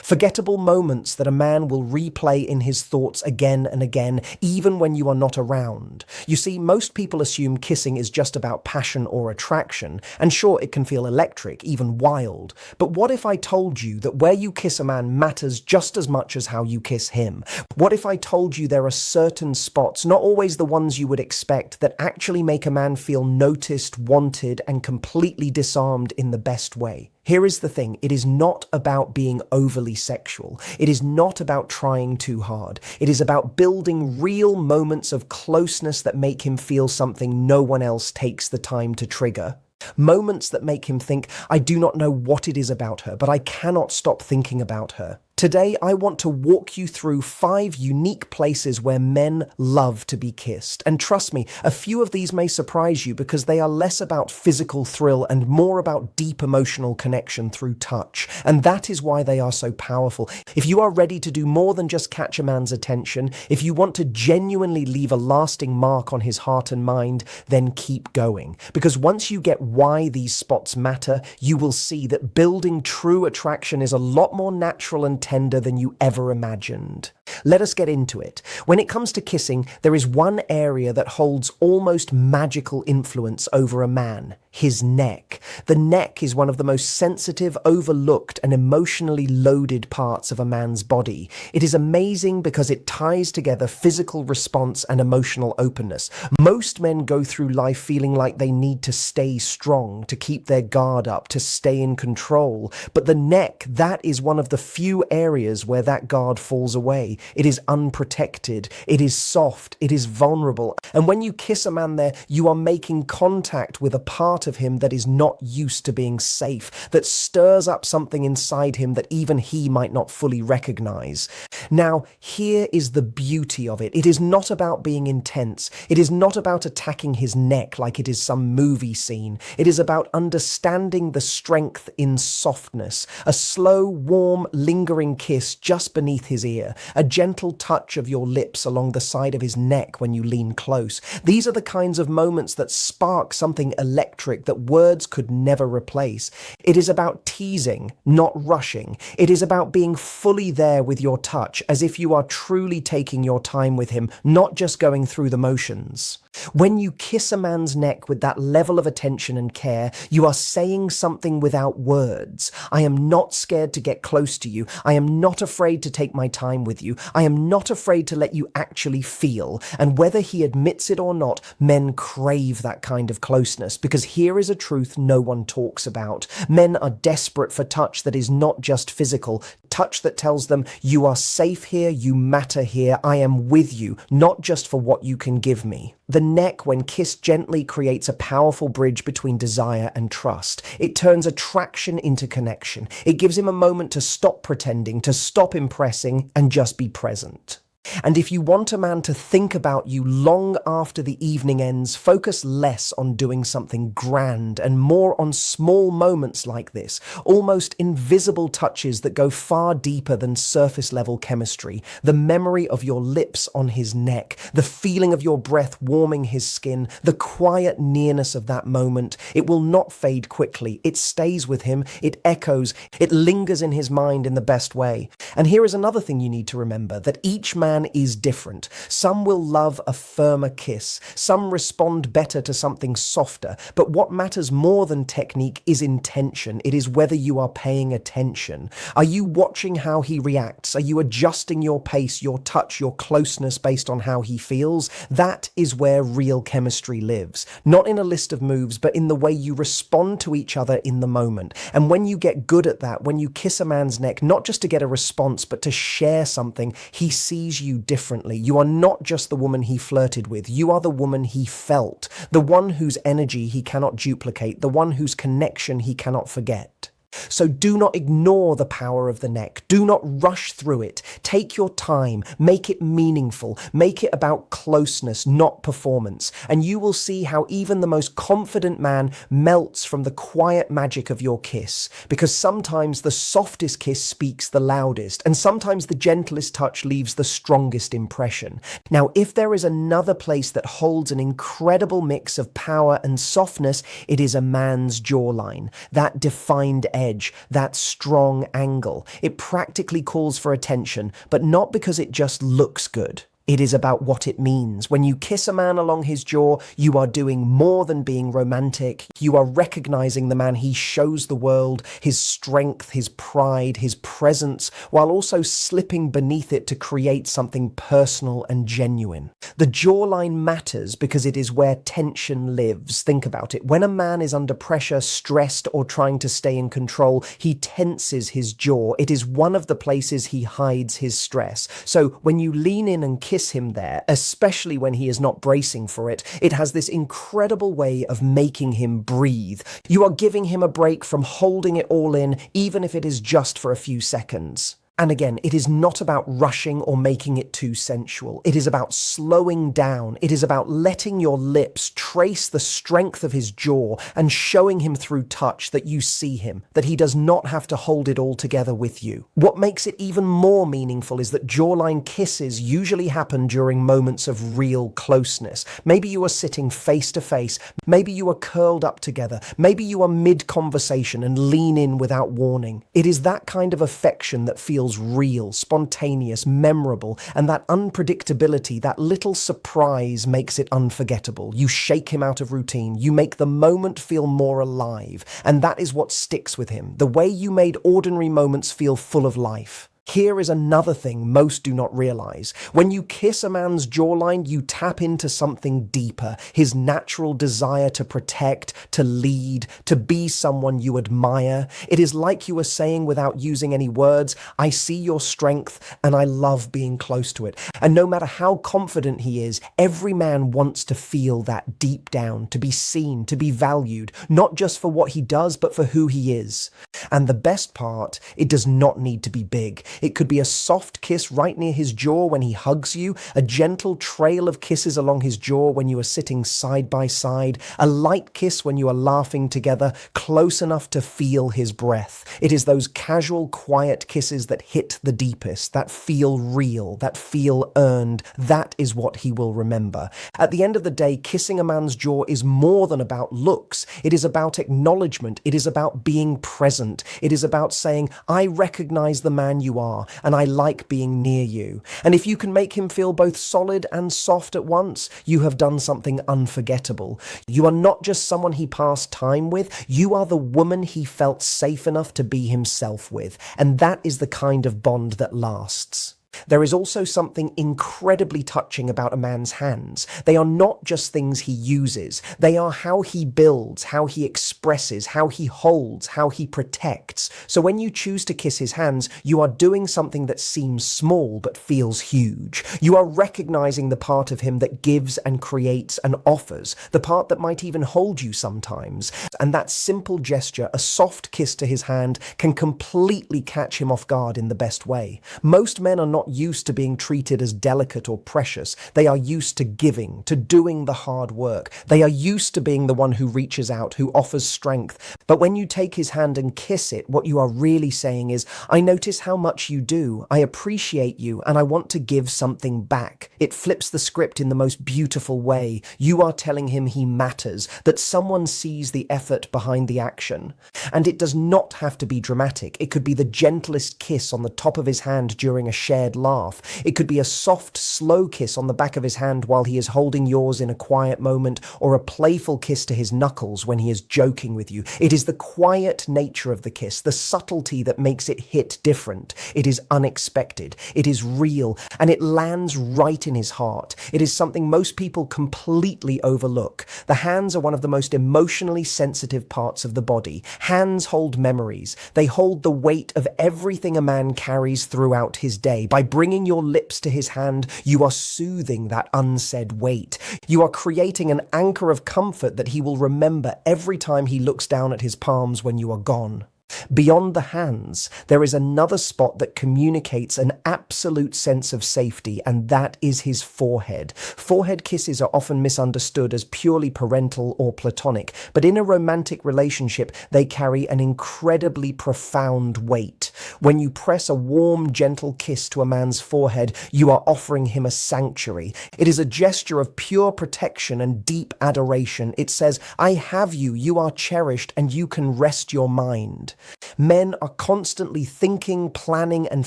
Forgettable moments that a man will replay in his thoughts again and again, even when you are not around. You see, most people assume kissing is just about passion or attraction, and sure, it can feel electric, even wild. But what if I told you that where you kiss a man matters just as much as how you kiss him? What if I told you there are certain spots, not always the ones you would expect, that actually make a man feel noticed, wanted, and completely disarmed in the best way? Here is the thing, it is not about being overly sexual. It is not about trying too hard. It is about building real moments of closeness that make him feel something no one else takes the time to trigger. Moments that make him think, I do not know what it is about her, but I cannot stop thinking about her. Today, I want to walk you through 5 unique places where men love to be kissed. And trust me, a few of these may surprise you because they are less about physical thrill and more about deep emotional connection through touch. And that is why they are so powerful. If you are ready to do more than just catch a man's attention, if you want to genuinely leave a lasting mark on his heart and mind, then keep going. Because once you get why these spots matter, you will see that building true attraction is a lot more natural and tender than you ever imagined. Let us get into it. When it comes to kissing, there is one area that holds almost magical influence over a man: his neck. The neck is one of the most sensitive, overlooked, and emotionally loaded parts of a man's body. It is amazing because it ties together physical response and emotional openness. Most men go through life feeling like they need to stay strong, to keep their guard up, to stay in control. But the neck, that is one of the few areas where that guard falls away. It is unprotected, it is soft, it is vulnerable. And when you kiss a man there, you are making contact with a part of him that is not used to being safe, that stirs up something inside him that even he might not fully recognize. Now, here is the beauty of it. It is not about being intense. It is not about attacking his neck like it is some movie scene. It is about understanding the strength in softness, a slow, warm, lingering kiss just beneath his ear, a gentle touch of your lips along the side of his neck when you lean close. These are the kinds of moments that spark something electric that words could never replace. It is about teasing, not rushing. It is about being fully there with your touch, as if you are truly taking your time with him, not just going through the motions. When you kiss a man's neck with that level of attention and care, you are saying something without words. I am not scared to get close to you. I am not afraid to take my time with you. I am not afraid to let you actually feel. And whether he admits it or not, men crave that kind of closeness, because here is a truth no one talks about. Men are desperate for touch that is not just physical, touch that tells them, you are safe here, you matter here, I am with you, not just for what you can give me. The neck, when kissed gently, creates a powerful bridge between desire and trust. It turns attraction into connection. It gives him a moment to stop pretending, to stop impressing, and just be present. And if you want a man to think about you long after the evening ends, focus less on doing something grand and more on small moments like this, almost invisible touches that go far deeper than surface level chemistry. The memory of your lips on his neck, the feeling of your breath warming his skin, the quiet nearness of that moment. It will not fade quickly. It stays with him. It echoes. It lingers in his mind in the best way. And here is another thing you need to remember, that each man is different. Some will love a firmer kiss. Some respond better to something softer. But what matters more than technique is intention. It is whether you are paying attention. Are you watching how he reacts? Are you adjusting your pace, your touch, your closeness based on how he feels? That is where real chemistry lives. Not in a list of moves, but in the way you respond to each other in the moment. And when you get good at that, when you kiss a man's neck, not just to get a response, but to share something, he sees you differently. You are not just the woman he flirted with. You are the woman he felt, the one whose energy he cannot duplicate, the one whose connection he cannot forget. So do not ignore the power of the neck. Do not rush through it. Take your time. Make it meaningful. Make it about closeness, not performance. And you will see how even the most confident man melts from the quiet magic of your kiss. Because sometimes the softest kiss speaks the loudest, and sometimes the gentlest touch leaves the strongest impression. Now, if there is another place that holds an incredible mix of power and softness, it is a man's jawline, that defined edge, that strong angle. It practically calls for attention, but not because it just looks good. It is about what it means. When you kiss a man along his jaw, you are doing more than being romantic. You are recognizing the man he shows the world, his strength, his pride, his presence, while also slipping beneath it to create something personal and genuine. The jawline matters because it is where tension lives. Think about it. When a man is under pressure, stressed, or trying to stay in control, he tenses his jaw. It is one of the places he hides his stress. So when you lean in and kiss him there, especially when he is not bracing for it, it has this incredible way of making him breathe. You are giving him a break from holding it all in, even if it is just for a few seconds. And again, it is not about rushing or making it too sensual. It is about slowing down. It is about letting your lips trace the strength of his jaw and showing him through touch that you see him, that he does not have to hold it all together with you. What makes it even more meaningful is that jawline kisses usually happen during moments of real closeness. Maybe you are sitting face to face. Maybe you are curled up together. Maybe you are mid-conversation and lean in without warning. It is that kind of affection that feels real, spontaneous, memorable, and that unpredictability, that little surprise makes it unforgettable. You shake him out of routine. You make the moment feel more alive, and that is what sticks with him, the way you made ordinary moments feel full of life. Here is another thing most do not realize. When you kiss a man's jawline, you tap into something deeper, his natural desire to protect, to lead, to be someone you admire. It is like you are saying without using any words, I see your strength and I love being close to it. And no matter how confident he is, every man wants to feel that deep down, to be seen, to be valued, not just for what he does, but for who he is. And the best part, it does not need to be big. It could be a soft kiss right near his jaw when he hugs you, a gentle trail of kisses along his jaw when you are sitting side by side, a light kiss when you are laughing together, close enough to feel his breath. It is those casual, quiet kisses that hit the deepest, that feel real, that feel earned. That is what he will remember. At the end of the day, kissing a man's jaw is more than about looks. It is about acknowledgement. It is about being present. It is about saying, I recognize the man you are, and I like being near you. And if you can make him feel both solid and soft at once, you have done something unforgettable. You are not just someone he passed time with, you are the woman he felt safe enough to be himself with. And that is the kind of bond that lasts. There is also something incredibly touching about a man's hands. They are not just things he uses. They are how he builds, how he expresses, how he holds, how he protects. So when you choose to kiss his hands, you are doing something that seems small but feels huge. You are recognizing the part of him that gives and creates and offers, the part that might even hold you sometimes. And that simple gesture, a soft kiss to his hand, can completely catch him off guard in the best way. Most men are not used to being treated as delicate or precious. They are used to giving, to doing the hard work. They are used to being the one who reaches out, who offers strength. But when you take his hand and kiss it, what you are really saying is, I notice how much you do, I appreciate you, and I want to give something back. It flips the script in the most beautiful way. You are telling him he matters, that someone sees the effort behind the action. And it does not have to be dramatic. It could be the gentlest kiss on the top of his hand during a shared laugh. It could be a soft, slow kiss on the back of his hand while he is holding yours in a quiet moment, or a playful kiss to his knuckles when he is joking with you. It is the quiet nature of the kiss, the subtlety that makes it hit different. It is unexpected. It is real, and it lands right in his heart. It is something most people completely overlook. The hands are one of the most emotionally sensitive parts of the body. Hands hold memories. They hold the weight of everything a man carries throughout his day. By bringing your lips to his hand, you are soothing that unsaid weight. You are creating an anchor of comfort that he will remember every time he looks down at his palms when you are gone. Beyond the hands, there is another spot that communicates an absolute sense of safety, and that is his forehead. Forehead kisses are often misunderstood as purely parental or platonic, but in a romantic relationship, they carry an incredibly profound weight. When you press a warm, gentle kiss to a man's forehead, you are offering him a sanctuary. It is a gesture of pure protection and deep adoration. It says, I have you, you are cherished, and you can rest your mind. Men are constantly thinking, planning, and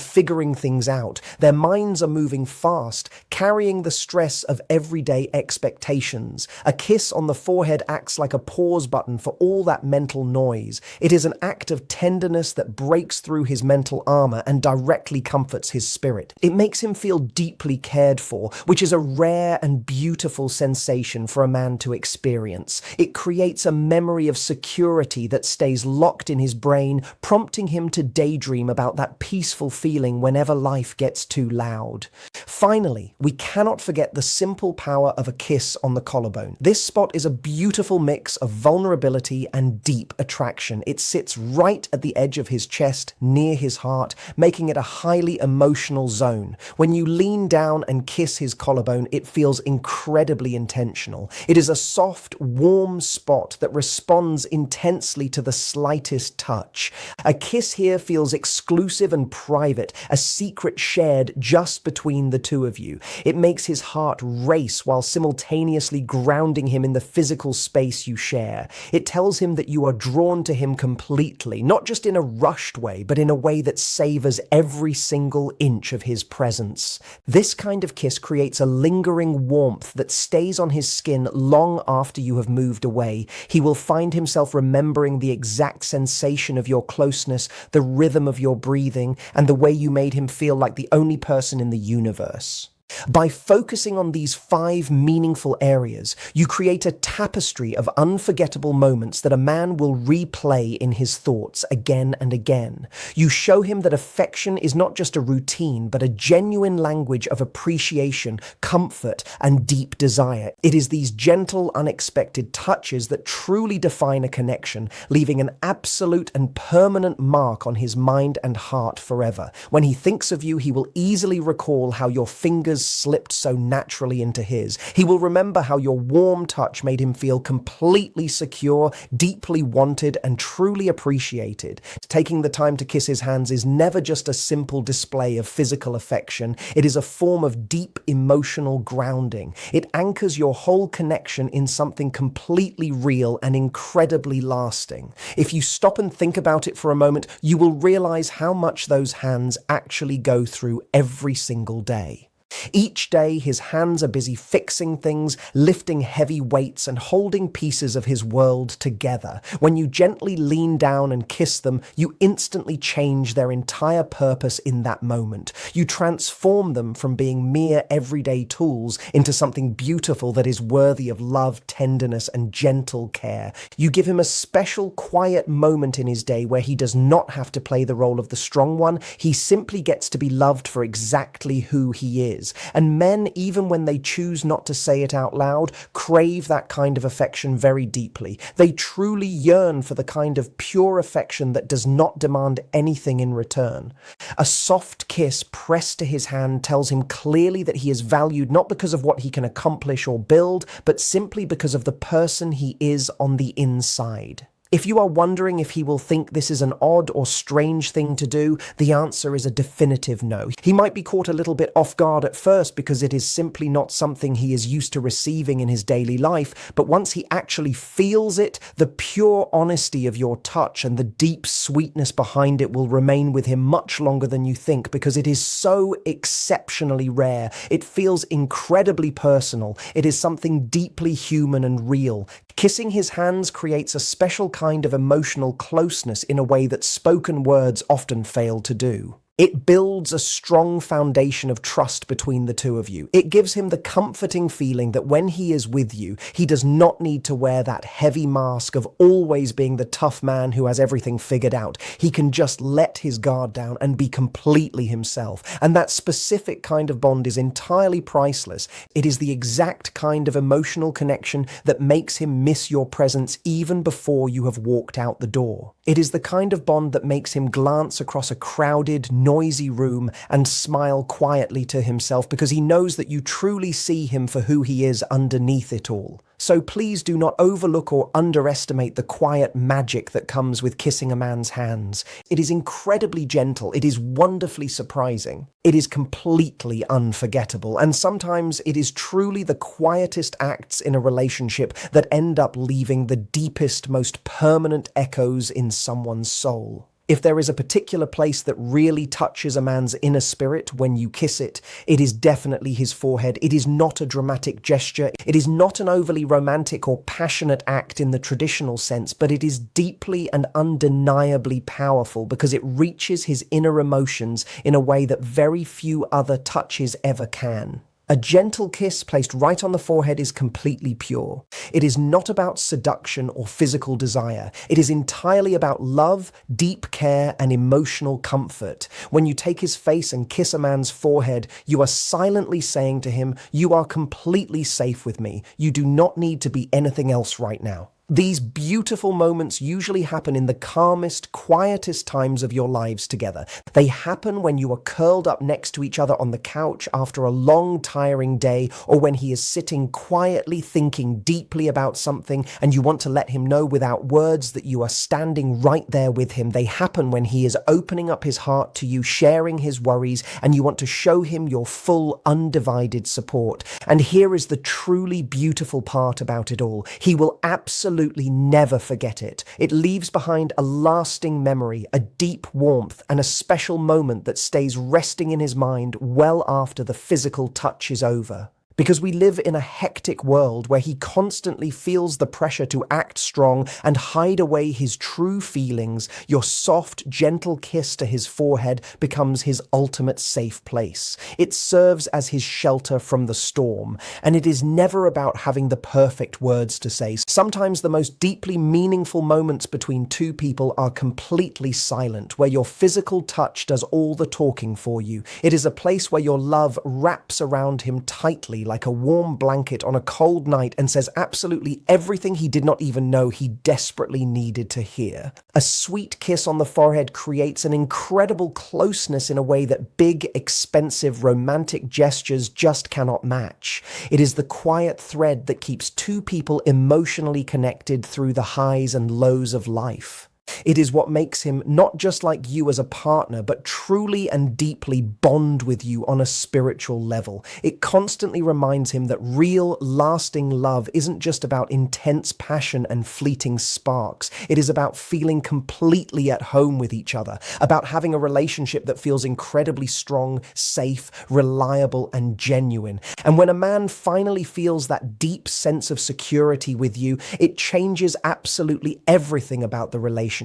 figuring things out. Their minds are moving fast, carrying the stress of everyday expectations. A kiss on the forehead acts like a pause button for all that mental noise. It is an act of tenderness that breaks through his mental armor and directly comforts his spirit. It makes him feel deeply cared for, which is a rare and beautiful sensation for a man to experience. It creates a memory of security that stays locked in his brain, prompting him to daydream about that peaceful feeling whenever life gets too loud. Finally, we cannot forget the simple power of a kiss on the collarbone. This spot is a beautiful mix of vulnerability and deep attraction. It sits right at the edge of his chest, near his heart, making it a highly emotional zone. When you lean down and kiss his collarbone, it feels incredibly intentional. It is a soft, warm spot that responds intensely to the slightest touch. A kiss here feels exclusive and private, a secret shared just between the two of you. It makes his heart race while simultaneously grounding him in the physical space you share. It tells him that you are drawn to him completely, not just in a rushed way, but in a way that savors every single inch of his presence. This kind of kiss creates a lingering warmth that stays on his skin long after you have moved away. He will find himself remembering the exact sensation of your closeness, the rhythm of your breathing, and the way you made him feel like the only person in the universe. By focusing on these 5 meaningful areas, you create a tapestry of unforgettable moments that a man will replay in his thoughts again and again. You show him that affection is not just a routine, but a genuine language of appreciation, comfort, and deep desire. It is these gentle, unexpected touches that truly define a connection, leaving an absolute and permanent mark on his mind and heart forever. When he thinks of you, he will easily recall how your fingers slipped so naturally into his. He will remember how your warm touch made him feel completely secure, deeply wanted, and truly appreciated. Taking the time to kiss his hands is never just a simple display of physical affection. It is a form of deep emotional grounding. It anchors your whole connection in something completely real and incredibly lasting. If you stop and think about it for a moment, you will realize how much those hands actually go through every single day. Each day, his hands are busy fixing things, lifting heavy weights, and holding pieces of his world together. When you gently lean down and kiss them, you instantly change their entire purpose in that moment. You transform them from being mere everyday tools into something beautiful that is worthy of love, tenderness, and gentle care. You give him a special, quiet moment in his day where he does not have to play the role of the strong one. He simply gets to be loved for exactly who he is. And men, even when they choose not to say it out loud, crave that kind of affection very deeply. They truly yearn for the kind of pure affection that does not demand anything in return. A soft kiss pressed to his hand tells him clearly that he is valued not because of what he can accomplish or build, but simply because of the person he is on the inside. If you are wondering if he will think this is an odd or strange thing to do, the answer is a definitive no. He might be caught a little bit off guard at first because it is simply not something he is used to receiving in his daily life, but once he actually feels it, the pure honesty of your touch and the deep sweetness behind it will remain with him much longer than you think because it is so exceptionally rare. It feels incredibly personal. It is something deeply human and real. Kissing his hands creates a special kind of emotional closeness in a way that spoken words often fail to do. It builds a strong foundation of trust between the two of you. It gives him the comforting feeling that when he is with you, he does not need to wear that heavy mask of always being the tough man who has everything figured out. He can just let his guard down and be completely himself. And that specific kind of bond is entirely priceless. It is the exact kind of emotional connection that makes him miss your presence even before you have walked out the door. It is the kind of bond that makes him glance across a crowded, noisy room and smile quietly to himself because he knows that you truly see him for who he is underneath it all. So please do not overlook or underestimate the quiet magic that comes with kissing a man's hands. It is incredibly gentle. It is wonderfully surprising. It is completely unforgettable. And sometimes it is truly the quietest acts in a relationship that end up leaving the deepest, most permanent echoes in someone's soul. If there is a particular place that really touches a man's inner spirit when you kiss it, it is definitely his forehead. It is not a dramatic gesture. It is not an overly romantic or passionate act in the traditional sense, but it is deeply and undeniably powerful because it reaches his inner emotions in a way that very few other touches ever can. A gentle kiss placed right on the forehead is completely pure. It is not about seduction or physical desire. It is entirely about love, deep care, and emotional comfort. When you take his face and kiss a man's forehead, you are silently saying to him, "You are completely safe with me. You do not need to be anything else right now." These beautiful moments usually happen in the calmest, quietest times of your lives together. They happen when you are curled up next to each other on the couch after a long, tiring day, or when he is sitting quietly thinking deeply about something and you want to let him know without words that you are standing right there with him. They happen when he is opening up his heart to you, sharing his worries, and you want to show him your full, undivided support. And here is the truly beautiful part about it all. He will absolutely never forget it. It leaves behind a lasting memory, a deep warmth, and a special moment that stays resting in his mind well after the physical touch is over. Because we live in a hectic world where he constantly feels the pressure to act strong and hide away his true feelings, your soft, gentle kiss to his forehead becomes his ultimate safe place. It serves as his shelter from the storm, and it is never about having the perfect words to say. Sometimes the most deeply meaningful moments between two people are completely silent, where your physical touch does all the talking for you. It is a place where your love wraps around him tightly like a warm blanket on a cold night and says absolutely everything he did not even know he desperately needed to hear. A sweet kiss on the forehead creates an incredible closeness in a way that big, expensive, romantic gestures just cannot match. It is the quiet thread that keeps two people emotionally connected through the highs and lows of life. It is what makes him not just like you as a partner, but truly and deeply bond with you on a spiritual level. It constantly reminds him that real, lasting love isn't just about intense passion and fleeting sparks. It is about feeling completely at home with each other, about having a relationship that feels incredibly strong, safe, reliable, and genuine. And when a man finally feels that deep sense of security with you, it changes absolutely everything about the relationship.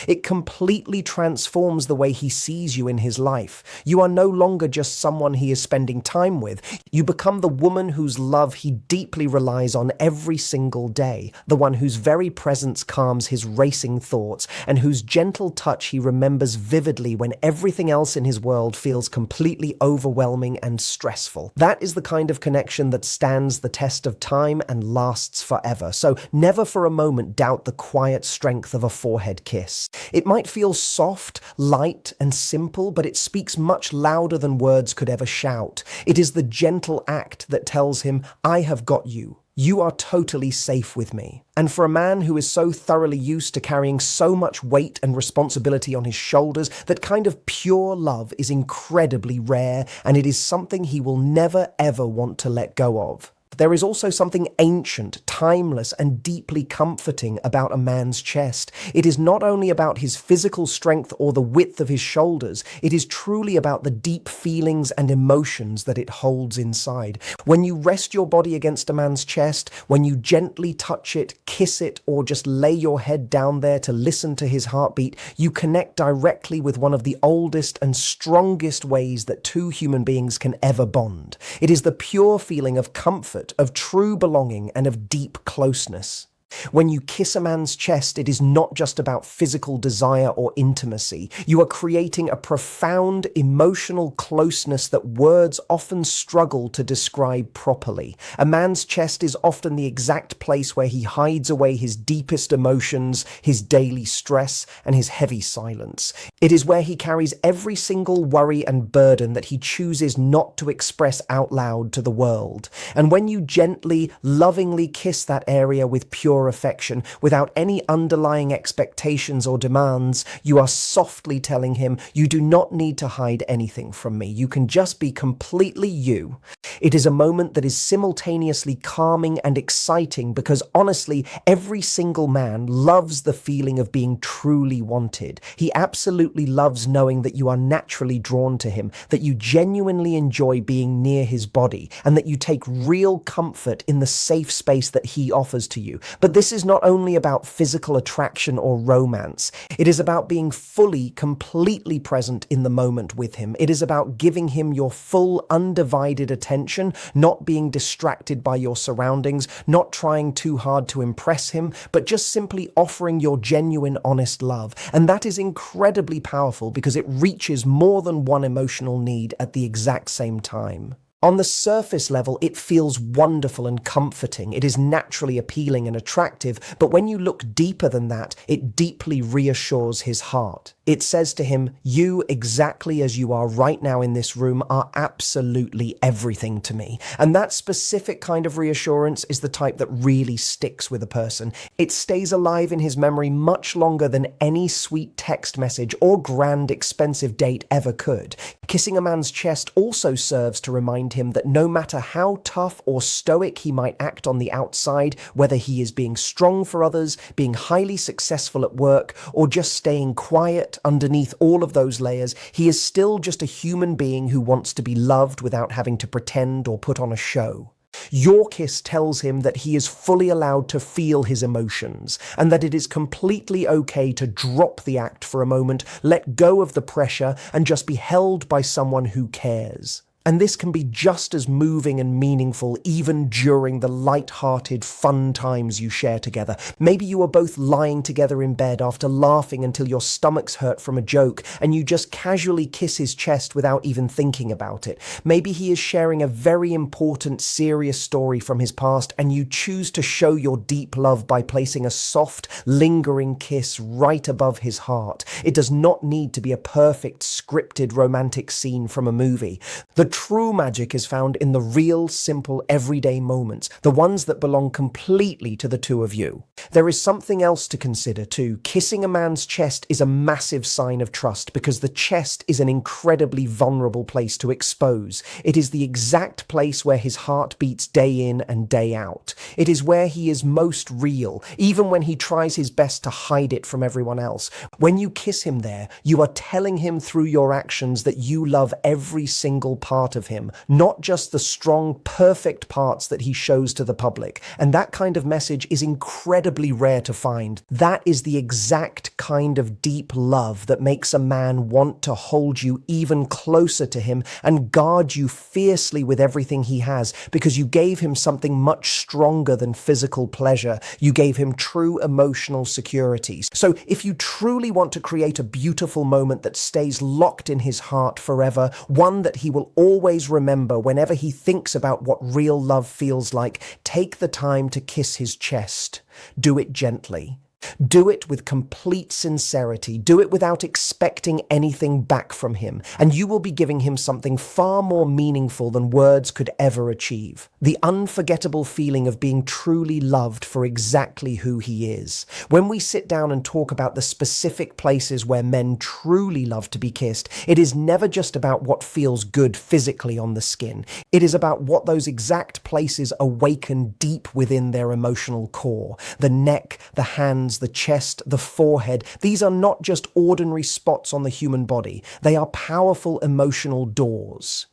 It completely transforms the way he sees you in his life. You are no longer just someone he is spending time with. You become the woman whose love he deeply relies on every single day, the one whose very presence calms his racing thoughts, and whose gentle touch he remembers vividly when everything else in his world feels completely overwhelming and stressful. That is the kind of connection that stands the test of time and lasts forever. So never for a moment doubt the quiet strength of a forehead kiss. It might feel soft, light, and simple, but it speaks much louder than words could ever shout. It is the gentle act that tells him, "I have got you. You are totally safe with me." And for a man who is so thoroughly used to carrying so much weight and responsibility on his shoulders, that kind of pure love is incredibly rare, and it is something he will never ever want to let go of. There is also something ancient, timeless, and deeply comforting about a man's chest. It is not only about his physical strength or the width of his shoulders, it is truly about the deep feelings and emotions that it holds inside. When you rest your body against a man's chest, when you gently touch it, kiss it, or just lay your head down there to listen to his heartbeat, you connect directly with one of the oldest and strongest ways that two human beings can ever bond. It is the pure feeling of comfort, of true belonging, and of deep closeness. When you kiss a man's chest, it is not just about physical desire or intimacy. You are creating a profound emotional closeness that words often struggle to describe properly. A man's chest is often the exact place where he hides away his deepest emotions, his daily stress, and his heavy silence. It is where he carries every single worry and burden that he chooses not to express out loud to the world. And when you gently, lovingly kiss that area with pure pure affection, without any underlying expectations or demands, you are softly telling him, you do not need to hide anything from me. You can just be completely you. It is a moment that is simultaneously calming and exciting because honestly, every single man loves the feeling of being truly wanted. He absolutely loves knowing that you are naturally drawn to him, that you genuinely enjoy being near his body, and that you take real comfort in the safe space that he offers to you. But this is not only about physical attraction or romance. It is about being fully, completely present in the moment with him. It is about giving him your full, undivided attention, not being distracted by your surroundings, not trying too hard to impress him, but just simply offering your genuine, honest love. And that is incredibly powerful because it reaches more than one emotional need at the exact same time. On the surface level, it feels wonderful and comforting. It is naturally appealing and attractive, but when you look deeper than that, it deeply reassures his heart. It says to him, you, exactly as you are right now in this room, are absolutely everything to me. And that specific kind of reassurance is the type that really sticks with a person. It stays alive in his memory much longer than any sweet text message or grand, expensive date ever could. Kissing a man's chest also serves to remind him that no matter how tough or stoic he might act on the outside, whether he is being strong for others, being highly successful at work, or just staying quiet underneath all of those layers, he is still just a human being who wants to be loved without having to pretend or put on a show. Your kiss tells him that he is fully allowed to feel his emotions, and that it is completely okay to drop the act for a moment, let go of the pressure, and just be held by someone who cares. And this can be just as moving and meaningful even during the light-hearted, fun times you share together. Maybe you are both lying together in bed after laughing until your stomachs hurt from a joke, and you just casually kiss his chest without even thinking about it. Maybe he is sharing a very important, serious story from his past, and you choose to show your deep love by placing a soft, lingering kiss right above his heart. It does not need to be a perfect, scripted, romantic scene from a movie. The true magic is found in the real, simple, everyday moments, the ones that belong completely to the two of you. There is something else to consider too. Kissing a man's chest is a massive sign of trust because the chest is an incredibly vulnerable place to expose. It is the exact place where his heart beats day in and day out. It is where he is most real, even when he tries his best to hide it from everyone else. When you kiss him there, you are telling him through your actions that you love every single part of him, not just the strong, perfect parts that he shows to the public. And that kind of message is incredibly rare to find. That is the exact kind of deep love that makes a man want to hold you even closer to him and guard you fiercely with everything he has, because you gave him something much stronger than physical pleasure. You gave him true emotional security. So if you truly want to create a beautiful moment that stays locked in his heart forever, one that he will always remember whenever he thinks about what real love feels like, take the time to kiss his chest. Do it gently. Do it with complete sincerity. Do it without expecting anything back from him, and you will be giving him something far more meaningful than words could ever achieve. The unforgettable feeling of being truly loved for exactly who he is. When we sit down and talk about the specific places where men truly love to be kissed, it is never just about what feels good physically on the skin. It is about what those exact places awaken deep within their emotional core. The neck, the hands, the chest, the forehead. These are not just ordinary spots on the human body. They are powerful emotional doors.